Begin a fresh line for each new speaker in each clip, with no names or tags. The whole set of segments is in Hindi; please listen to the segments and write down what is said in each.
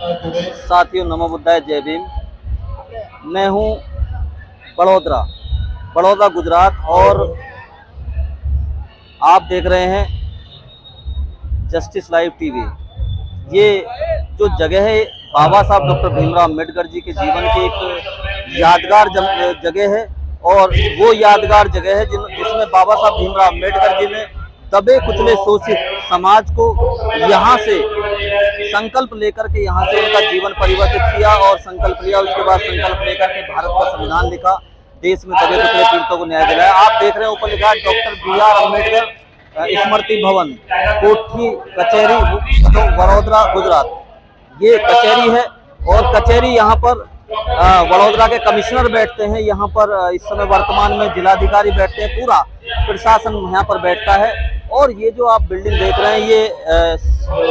साथियों, नमो बुद्धाय, जय भीम। मैं हूँ बड़ौदा गुजरात, और आप देख रहे हैं जस्टिस लाइव टीवी। ये जो जगह है, बाबा साहब डॉक्टर भीमराव अम्बेडकर जी के जीवन की एक यादगार जगह है, और वो यादगार जगह है जिसमें बाबा साहब भीमराव अम्बेडकर जी ने दबे कुचले शोषित समाज को यहाँ से संकल्प लेकर के यहाँ से उनका जीवन परिवर्तित किया, और संकल्प लिया। उसके बाद संकल्प लेकर के भारत का संविधान लिखा, देश में दबे कुचले पीड़ितों को न्याय दिलाया। आप देख रहे हैं ऊपर लिखा है डॉक्टर BR अम्बेडकर स्मृति भवन, कोठी कचहरी, वडोदरा, गुजरात। ये कचहरी है, और कचहरी यहाँ पर वडोदरा के कमिश्नर बैठते हैं। यहाँ पर इस समय वर्तमान में जिलाधिकारी बैठते हैं, पूरा प्रशासन यहाँ पर बैठता है। और ये जो आप बिल्डिंग देख रहे हैं, ये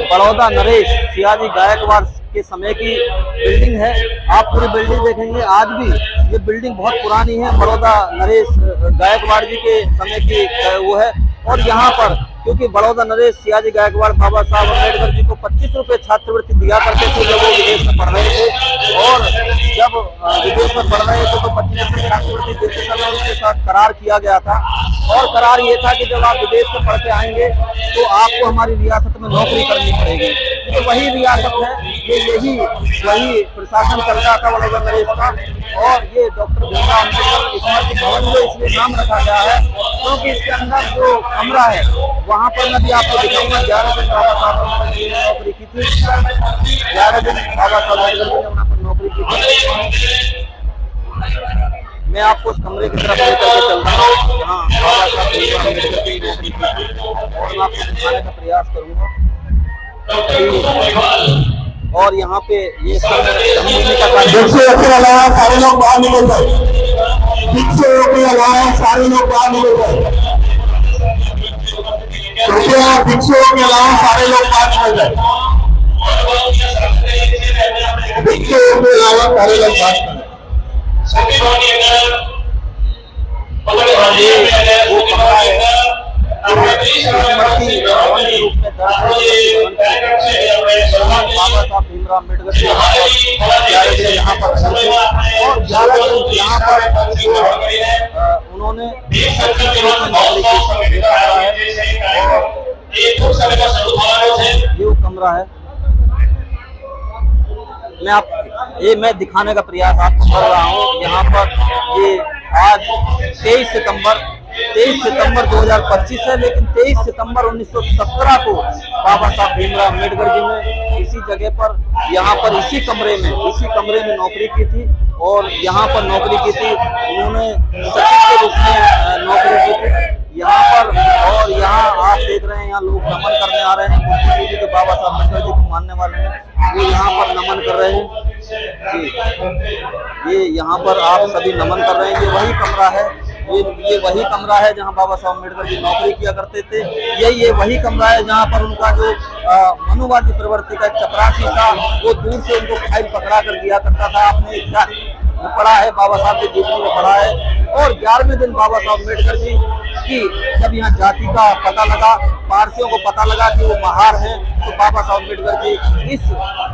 बड़ौदा नरेश सियाजी गायकवाड़ के समय की बिल्डिंग है। आप पूरी बिल्डिंग देखेंगे, आज भी ये बिल्डिंग बहुत पुरानी है, बड़ौदा नरेश गायकवाड़ जी के समय की वो है। और यहाँ पर क्योंकि बड़ौदा नरेश सियाजी गायकवाड़ बाबा साहब अम्बेडकर जी को 25 रुपये छात्रवृत्ति दिया करते थे जब वो विदेश में पढ़ रहे थे, और जब विदेश में पढ़ रहे थे तो 25 रुपये छात्रवृत्ति देते समय उनके साथ करार किया गया था। और करार ये था कि जब आप विदेश में पढ़ के आएंगे तो आपको हमारी रियासत में नौकरी करनी पड़ेगी। तो वही रियासत है, वही प्रशासन चल रहा था बड़ौदा नरेश का। और ये डॉक्टर भीमराव अम्बेडकर स्मृति भवन जो इसलिए नाम रखा गया है क्योंकि इसके अंदर जो कमरा है वहाँ पर मैं भी आपको दिखाऊंगा। 11 दिन बाबा साहब अम्बेडकर ने नौकरी की थी, 11 दिन बाबा साहब अम्बेडकर ने वहाँ पर नौकरी की थी। मैं आपको उस कमरे की तरफ लेकर के चल रहा हूँ जहाँ बाबा साहब भीमराव अम्बेडकर की नौकरी की थी, और मैं आपको दिखाने का प्रयास करूँगा। और यहाँ पे ये सब
के अलावा सारे लोग बाहर निकल गए, के अलावा सारे लोग बाहर निकल गए, भिक्षुओं के अलावा सारे लोग बाहर निकल गए, भिक्षुओं के अलावा सारे लोग बाहर निकल गए।
बाबा साहब भीमराव अम्बेडकर जी यहाँ पर और 11 दिन यहाँ पर उन्होंने ये वो कमरा है। मैं दिखाने का प्रयास आपको कर रहा हूँ। यहाँ पर ये आज 23 सितंबर 2025 है, लेकिन 23 सितंबर 1917 को बाबा साहब भीमराव अम्बेडकर जी ने इसी जगह पर, यहाँ पर इसी कमरे में नौकरी की थी। और यहाँ पर नौकरी की थी उन्होंने, सचिव के रूप में नौकरी की थी यहाँ पर। और यहाँ आप देख रहे हैं, यहाँ लोग नमन करने आ रहे हैं। बुद्धिजीवी जो बाबा साहब अम्बेडकर जी को मानने वाले हैं वो यहाँ पर नमन कर रहे हैं जी। ये यहाँ पर आप सभी नमन कर रहे हैं। ये वही कमरा है, ये वही कमरा है जहाँ बाबा साहब अम्बेडकर जी नौकरी किया करते थे। ये वही कमरा है जहाँ पर उनका जो मनुवादी प्रवृत्ति का चपरासी था वो दूर से उनको फाइल पकड़ा कर दिया करता था। आपने इतिहास पढ़ा है, बाबा साहब के जीवन में पढ़ा है। और 11वें दिन बाबा साहब अम्बेडकर जी की जब यहाँ जाति का पता लगा, पारसियों को पता लगा कि वो महार हैं, तो बाबा साहब अम्बेडकर जी इस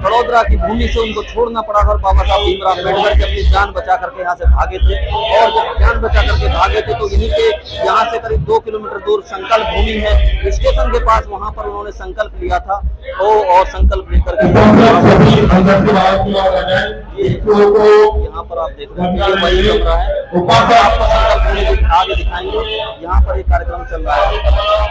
बड़ौदा की भूमि से उनको छोड़ना पड़ा। और बाबा साहब भीमराव अम्बेडकर जी अपनी जान बचा करके यहाँ से भागे थे। और जब जान बचा करके भागे थे तो यहीं के यहाँ से करीब 2 किलोमीटर दूर संकल्प भूमि है, स्टेशन के पास, वहाँ पर उन्होंने संकल्प लिया था। और संकल्प लेकर के यहाँ पर आप देख रहे हैं वही कमरा है। आपको संकल्प भूमि आगे दिखाएंगे। यहाँ पर एक कार्यक्रम चल रहा है।